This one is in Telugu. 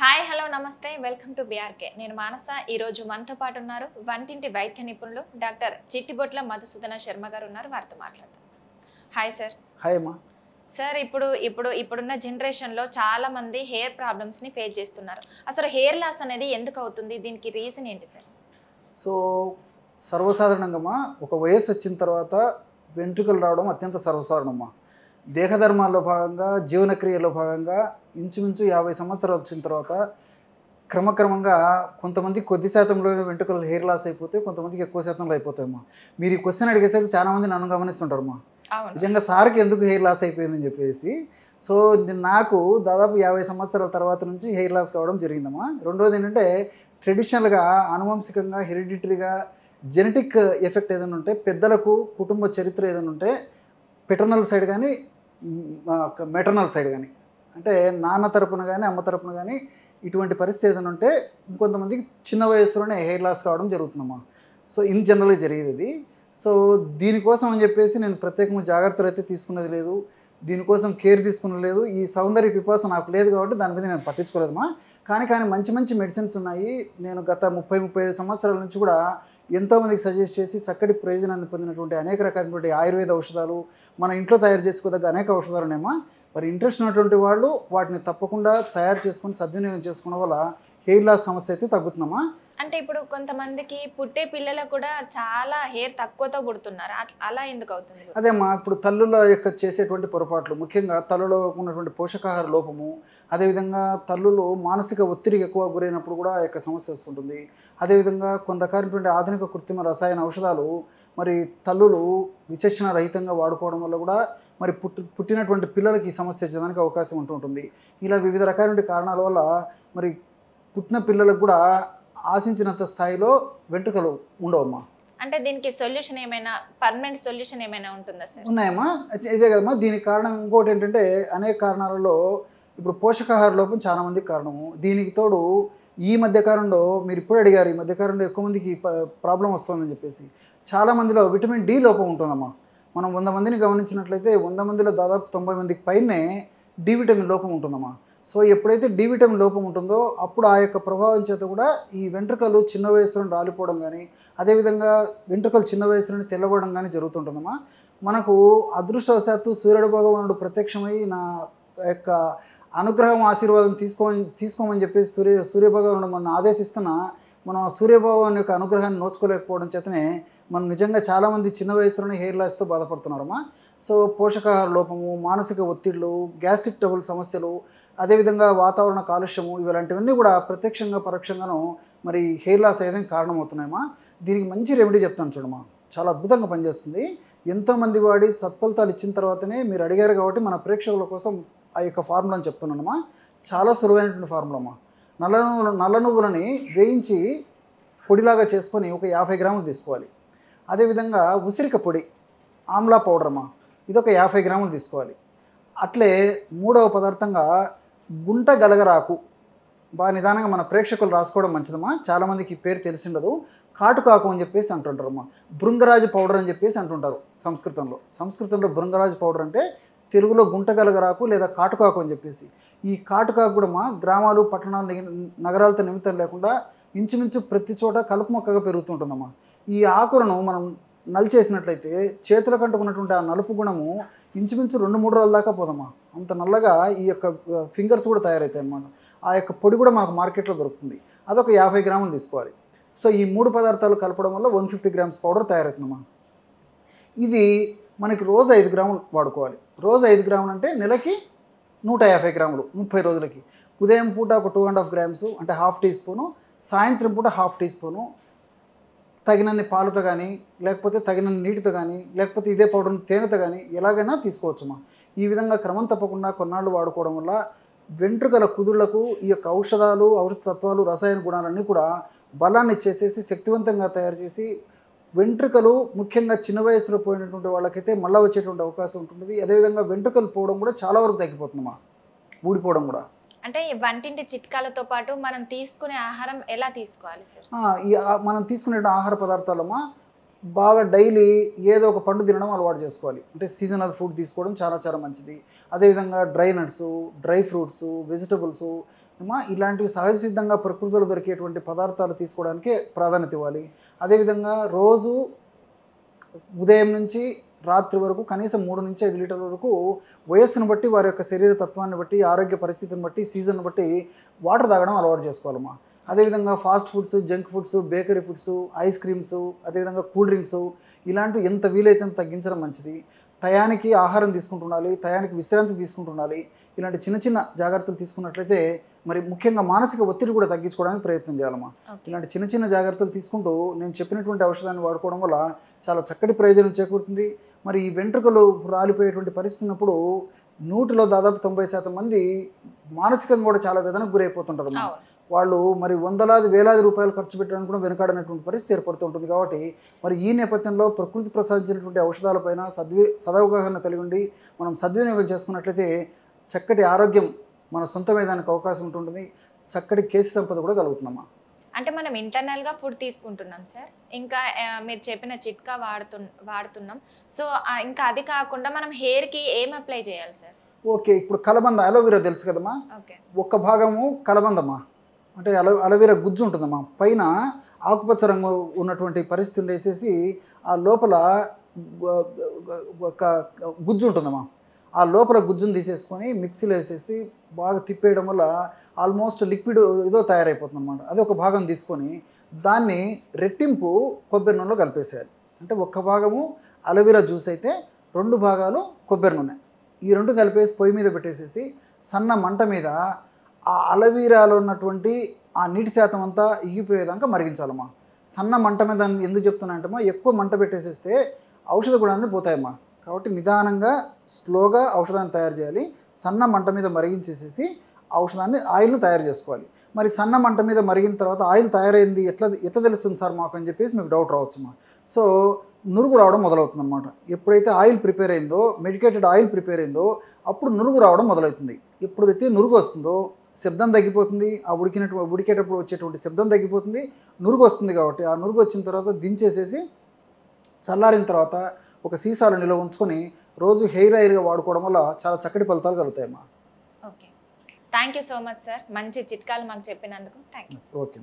హాయ్ హలో నమస్తే వెల్కమ్ టు బీఆర్కే నేను మానస ఈరోజు మనతో పాటు ఉన్నారు వంటింటి వైద్య నిపుణులు డాక్టర్ చిట్టిబొట్ల మధుసూదన శర్మ గారు ఉన్నారు వారితో మాట్లాడదాం. Hi sir. హాయ్ అమ్మా. సార్ ఇప్పుడున్న జనరేషన్లో చాలా మంది హెయిర్ ప్రాబ్లమ్స్ని ఫేస్ చేస్తున్నారు. అసలు హెయిర్ లాస్ అనేది ఎందుకు అవుతుంది, దీనికి రీజన్ ఏంటి సార్? సో సర్వసాధారణంగా ఒక వయస్సు వచ్చిన తర్వాత వెంట్రుకలు రావడం అత్యంత సర్వసాధారణమ్మా. దేహధర్మాల్లో భాగంగా జీవనక్రియలో భాగంగా ఇంచుమించు 50 సంవత్సరాలు వచ్చిన తర్వాత క్రమక్రమంగా కొంతమంది కొద్ది శాతంలోనే వెంట్రుకలు హెయిర్ లాస్ అయిపోతే కొంతమందికి ఎక్కువ శాతంలో అయిపోతాయమ్మా. మీరు ఈ క్వశ్చన్ అడిగేసరికి చాలామంది నన్ను గమనిస్తుంటారమ్మా, నిజంగా సార్కి ఎందుకు హెయిర్ లాస్ అయిపోయిందని చెప్పేసి. సో నాకు దాదాపు 50 సంవత్సరాల తర్వాత నుంచి హెయిర్ లాస్ కావడం జరిగిందమ్మా. రెండోది ఏంటంటే ట్రెడిషనల్గా అనువంశికంగా హెరిడిటరీగా జెనెటిక్ ఎఫెక్ట్ ఏదైనా ఉంటే, పెద్దలకు కుటుంబ చరిత్ర ఏదైనా ఉంటే, పెటర్నల్ సైడ్ కానీ మెటర్నల్ సైడ్ కానీ అంటే నాన్న తరపున కానీ అమ్మ తరపున కానీ ఇటువంటి పరిస్థితి ఏదైనా ఉంటే ఇంకొంతమందికి చిన్న వయసులోనే హెయిర్ లాస్ కావడం జరుగుతుందమ్మా. సో ఇన్ జనరల్గా జరిగేది ఇది. సో దీనికోసం అని చెప్పేసి నేను ప్రత్యేకంగా జాగ్రత్తలు అయితే తీసుకున్నది లేదు, దీనికోసం కేర్ తీసుకున్నది లేదు. ఈ సౌందర్య పిపాస నాకు లేదు కాబట్టి దాని మీద నేను పట్టించుకోలేదమ్మా. కానీ మంచి మెడిసిన్స్ ఉన్నాయి. నేను గత 35 సంవత్సరాల నుంచి కూడా ఎంతోమందికి సజెస్ట్ చేసి చక్కటి ప్రయోజనాన్ని పొందినటువంటి అనేక రకాలైనటువంటి ఆయుర్వేద ఔషధాలు, మన ఇంట్లో తయారు చేసుకోదగ్గ అనేక ఔషధాలు ఉన్నాయమ్మా. మరి ఇంట్రెస్ట్ ఉన్నటువంటి వాళ్ళు వాటిని తప్పకుండా తయారు చేసుకొని సద్వినియోగం చేసుకోవడం వల్ల హెయిర్ లాస్ సమస్య అయితే తగ్గుతుందమ్మా. అంటే ఇప్పుడు కొంతమందికి పుట్టే పిల్లలకు కూడా చాలా హెయిర్ తక్కువతో పుడుతున్నారు, అలా ఎందుకు అవుతుంది? అదేమ్మా, ఇప్పుడు తల్లుల యొక్క చేసేటువంటి పొరపాట్లు, ముఖ్యంగా తల్లులో ఉన్నటువంటి పోషకాహార లోపము, అదేవిధంగా తల్లులు మానసిక ఒత్తిడికి ఎక్కువ గురైనప్పుడు కూడా ఆ యొక్క సమస్య వస్తుంటుంది. అదేవిధంగా కొన్ని రకాలైనటువంటి ఆధునిక కృత్రిమ రసాయన ఔషధాలు మరి తల్లులు విచక్షణ రహితంగా వాడుకోవడం వల్ల కూడా మరి పుట్టినటువంటి పిల్లలకి ఈ సమస్య వచ్చేదానికి అవకాశం ఉంటుంది. ఇలా వివిధ రకాలైన కారణాల వల్ల మరి పుట్టిన పిల్లలకు కూడా ఆశించినంత స్థాయిలో వెంట్రుకలు ఉండవమ్మా. అంటే దీనికి సొల్యూషన్ ఏమైనా, పర్మనెంట్ సొల్యూషన్ ఏమైనా ఉంటుందా సార్? ఉన్నాయమ్మా, ఇదే కదమ్మా. దీనికి కారణం ఇంకోటి ఏంటంటే అనేక కారణాలలో ఇప్పుడు పోషకాహార లోపం చాలా మందికి కారణము. దీనికి తోడు ఈ మధ్యకాలంలో మీరు ఇప్పుడు అడిగారు, ఈ మధ్యకాలంలో ఎక్కువ మందికి ప్రాబ్లం వస్తుందని చెప్పేసి చాలా మందిలో విటమిన్ డి లోపం ఉంటుందమ్మా. మనం 100 మందిని గమనించినట్లయితే 100 మందిలో దాదాపు 90 మందికి పైనే డి విటమిన్ లోపం ఉంటుందమ్మా. సో ఎప్పుడైతే డి విటమిన్ లోపం ఉంటుందో అప్పుడు ఆ యొక్క ప్రభావం చేత కూడా ఈ వెంట్రుకలు చిన్న వయసులో రాలిపోవడం కానీ, అదేవిధంగా వెంట్రుకలు చిన్న వయసులోనే తెల్లబడడం కానీ జరుగుతుంటుందమ్మా. మనకు అదృష్టవశాత్తు సూర్యుడు భగవానుడు ప్రత్యక్షమై నా యొక్క అనుగ్రహం ఆశీర్వాదం తీసుకోమని చెప్పేసి సూర్యభగవానుడు మనం ఆదేశిస్తున్న మనం సూర్యభగవాన్ యొక్క అనుగ్రహాన్ని నోచుకోలేకపోవడం చేతనే మనం నిజంగా చాలామంది చిన్న వయసులోనే హెయిర్ లాస్తో బాధపడుతున్నారమ్మా. సో పోషకాహార లోపము, మానసిక ఒత్తిళ్లు, గ్యాస్ట్రిక్ ట్రబుల్ సమస్యలు, అదేవిధంగా వాతావరణ కాలుష్యము, ఇలాంటివన్నీ కూడా ప్రత్యక్షంగా పరోక్షంగాను మరి హెయిర్ లాస్ అయ్యేదానికి కారణమవుతున్నాయమ్మా. దీనికి మంచి రెమెడీ చెప్తాను చూడమ్మా, చాలా అద్భుతంగా పనిచేస్తుంది. ఎంతోమంది వాడి సత్ఫలితాలు ఇచ్చిన తర్వాతనే మీరు అడిగారు కాబట్టి మన ప్రేక్షకుల కోసం ఆ యొక్క ఫార్ములాని చెప్తున్నానమ్మా. చాలా సులువైనటువంటి ఫార్ములా అమ్మా. నల్ల నువ్వులని వేయించి పొడిలాగా చేసుకొని ఒక 50 గ్రాములు తీసుకోవాలి. అదేవిధంగా ఉసిరిక పొడి, ఆమ్లా పౌడర్ అమ్మా, ఇదొక 50 గ్రాములు తీసుకోవాలి. అట్లే మూడవ పదార్థంగా గుంట గలగరాకు, బాగా నిదానంగా మన ప్రేక్షకులు రాసుకోవడం మంచిదమ్మా, చాలామందికి పేరు తెలిసిండదు. కాటుకాకు అని చెప్పేసి అంటుంటారమ్మా. భృంగరాజు పౌడర్ అని చెప్పేసి అంటుంటారు సంస్కృతంలో భృంగరాజు పౌడర్ అంటే తెలుగులో గుంట గలగరాకు లేదా కాటుకాకు అని చెప్పేసి. ఈ కాటుకాకు కూడా మా గ్రామాలు, పట్టణాలు, నగరాలతో నిమిత్తం లేకుండా ఇంచుమించు ప్రతి చోట కలుపు మొక్కగా పెరుగుతుంటుందమ్మా. ఈ ఆకులను మనం నలిచేసినట్లయితే చేతుల కంటుకున్నటువంటి ఆ నలుపు గుణము ఇంచుమించు 2-3 రోజుల దాకా పోదమ్మా. అంత నల్లగా ఈ యొక్క ఫింగర్స్ కూడా తయారవుతాయి అన్నమాట. ఆ యొక్క పొడి కూడా మనకు మార్కెట్లో దొరుకుతుంది. అదొక 50 గ్రాములు తీసుకోవాలి. సో ఈ 3 పదార్థాలు కలపడం వల్ల 150 గ్రామ్స్ పౌడర్ తయారవుతుందమ్మా. ఇది మనకి రోజు 5 గ్రాములు వాడుకోవాలి. రోజు 5 గ్రాములు అంటే నెలకి 150 గ్రాములు 30 రోజులకి. ఉదయం పూట ఒక 2.5 గ్రామ్స్ అంటే హాఫ్ టీ స్పూను, సాయంత్రం పూట హాఫ్ టీ స్పూను, తగినన్ని పాలతో కానీ లేకపోతే తగినన్ని నీటితో కానీ లేకపోతే ఇదే పౌడర్ని తేనెతో కానీ ఎలాగైనా తీసుకోవచ్చుమా. ఈ విధంగా క్రమం తప్పకుండా కొన్నాళ్ళు వాడుకోవడం వల్ల వెంట్రుకల కుదుళ్లకు ఈ యొక్క ఔషధాలు, ఔషధ తత్వాలు, రసాయన గుణాలన్నీ కూడా బలాన్ని ఇచ్చేసేసి శక్తివంతంగా తయారు చేసి వెంట్రుకలు ముఖ్యంగా చిన్న వయసులో పోయినటువంటి వాళ్ళకైతే మళ్ళీ వచ్చేటువంటి అవకాశం ఉంటుంది. అదేవిధంగా వెంట్రుకలు పోవడం కూడా చాలా వరకు తగ్గిపోతుందమ్మా, ఊడిపోవడం కూడా. అంటే ఈ వంటింటి చిట్కాలతో పాటు మనం తీసుకునే ఆహారం ఎలా తీసుకోవాలి సార్? మనం తీసుకునే ఆహార పదార్థాలమ్మా బాగా డైలీ ఏదో ఒక పండు తినడం అలవాటు చేసుకోవాలి. అంటే సీజనల్ ఫుడ్ తీసుకోవడం చాలా చాలా మంచిది. అదేవిధంగా dry nuts, dry fruits, vegetables, అమ్మా ఇలాంటివి సహజ సిద్ధంగా ప్రకృతిలో దొరికేటువంటి పదార్థాలు తీసుకోవడానికే ప్రాధాన్యత ఇవ్వాలి. అదేవిధంగా రోజు ఉదయం నుంచి రాత్రి వరకు కనీసం 3 నుంచి 5 లీటర్ల వరకు వయస్సును బట్టి, వారి యొక్క శరీర తత్వాన్ని బట్టి, ఆరోగ్య పరిస్థితిని బట్టి, సీజన్ బట్టి వాటర్ తాగడం అలవాటు చేసుకోవాలమ్మా. అదేవిధంగా fast foods, junk foods, bakery foods, ice creams, అదేవిధంగా కూల్ డ్రింక్స్ ఇలాంటివి ఎంత వీలైతే అంత తగ్గించడం మంచిది. టయానికి ఆహారం తీసుకుంటుండాలి, టయానికి విశ్రాంతి తీసుకుంటుండాలి. ఇలాంటి చిన్న చిన్న జాగ్రత్తలు తీసుకున్నట్లయితే మరి ముఖ్యంగా మానసిక ఒత్తిడి కూడా తగ్గించుకోవడానికి ప్రయత్నం చేయాలమ్మా. ఇలాంటి చిన్న చిన్న జాగ్రత్తలు తీసుకుంటూ నేను చెప్పినటువంటి ఔషధాన్ని వాడుకోవడం వల్ల చాలా చక్కటి ప్రయోజనం చేకూరుతుంది. మరి ఈ వెంట్రుకలు రాలిపోయేటువంటి పరిస్థితి ఉన్నప్పుడు 100లో దాదాపు 90% మంది మానసికంగా కూడా చాలా వేదనకు గురైపోతుంటారు. వాళ్ళు మరి వందలాది వేలాది రూపాయలు ఖర్చు పెట్టడానికి కూడా వెనుకాడనటువంటి పరిస్థితి ఏర్పడుతుంటుంది. కాబట్టి మరి ఈ నేపథ్యంలో ప్రకృతి ప్రసాదించినటువంటి ఔషధాలపైన సదవగాహన కలిగి ఉండి మనం సద్వినియోగం చేసుకున్నట్లయితే చక్కటి ఆరోగ్యం మన సొంతమేదానికి అవకాశం ఉంటుంది. చక్కటి కేసు సంపద కూడా కలుగుతుందమ్మా. అంటే మనం ఇంటర్నల్గా ఫుడ్ తీసుకుంటున్నాం సార్, ఇంకా మీరు చెప్పిన చిట్కా వాడుతున్నాం. సో ఇంకా అది కాకుండా మనం హెయిర్కి ఏం అప్లై చేయాలి సార్? ఓకే, ఇప్పుడు కలబంద అలోవెరా తెలుసు కదమ్మా. ఓకే, ఒక భాగము కలబందమ్మా, అంటే అలోవెరా గుజ్జు ఉంటుందమ్మా. పైన ఆకుపచ్చ రంగు ఉన్నటువంటి పరిస్థితి ఉండేసేసి ఆ లోపల ఒక గుజ్జు ఉంటుందమ్మా. ఆ లోపల గుజ్జును తీసేసుకొని మిక్సీలో వేసేసి బాగా తిప్పేయడం వల్ల ఆల్మోస్ట్ లిక్విడ్ ఏదో తయారైపోతుంది అనమాట. అది ఒక భాగం తీసుకొని దాన్ని రెట్టింపు కొబ్బరి నూనెలో కలిపేసేయాలి. అంటే ఒక్క భాగము అలోవెరా జ్యూస్ అయితే 2 భాగాలు కొబ్బరి నూనె, ఈ 2 కలిపేసి పొయ్యి మీద పెట్టేసేసి సన్న మంట మీద ఆ అలోవెరాలో ఉన్నటువంటి ఆ నీటి శాతం అంతా ఇగిపోయేదాకా మరిగించాలమ్మా. సన్న మంట మీద ఎందుకు చెప్తున్నా అంటేమ్మా, ఎక్కువ మంట పెట్టేసేస్తే ఔషధ గుణాన్ని పోతాయమ్మా. కాబట్టి నిదానంగా స్లోగా ఔషధాన్ని తయారు చేయాలి. సన్న మంట మీద మరిగించేసేసి ఔషధాన్ని ఆయిల్ను తయారు చేసుకోవాలి. మరి సన్న మంట మీద మరిగిన తర్వాత ఆయిల్ తయారైంది ఎట్లా తెలుస్తుంది సార్ మాకు అని చెప్పేసి మీకు డౌట్ రావచ్చుమా. సో నురుగు రావడం మొదలవుతుంది అనమాట. ఎప్పుడైతే ఆయిల్ ప్రిపేర్ అయిందో, మెడికేటెడ్ ఆయిల్ ప్రిపేర్ అయిందో అప్పుడు నురుగు రావడం మొదలవుతుంది. ఎప్పుడైతే నురుగు వస్తుందో శబ్దం తగ్గిపోతుంది. ఆ ఉడికేటప్పుడు వచ్చేటువంటి శబ్దం తగ్గిపోతుంది, నురుగు వస్తుంది. కాబట్టి ఆ నురుగు వచ్చిన తర్వాత దించేసేసి చల్లారిన తర్వాత ఒక సీసాలో నిల్వ ఉంచుకొని రోజు హెయిర్ ఆయిల్గా వాడుకోవడం వల్ల చాలా చక్కటి ఫలితాలు కలుగుతాయమ్మా. Okay, thank you so much sir, మంచి చిట్కాలు మాకు చెప్పినందుకు థ్యాంక్ యూ. ఓకే.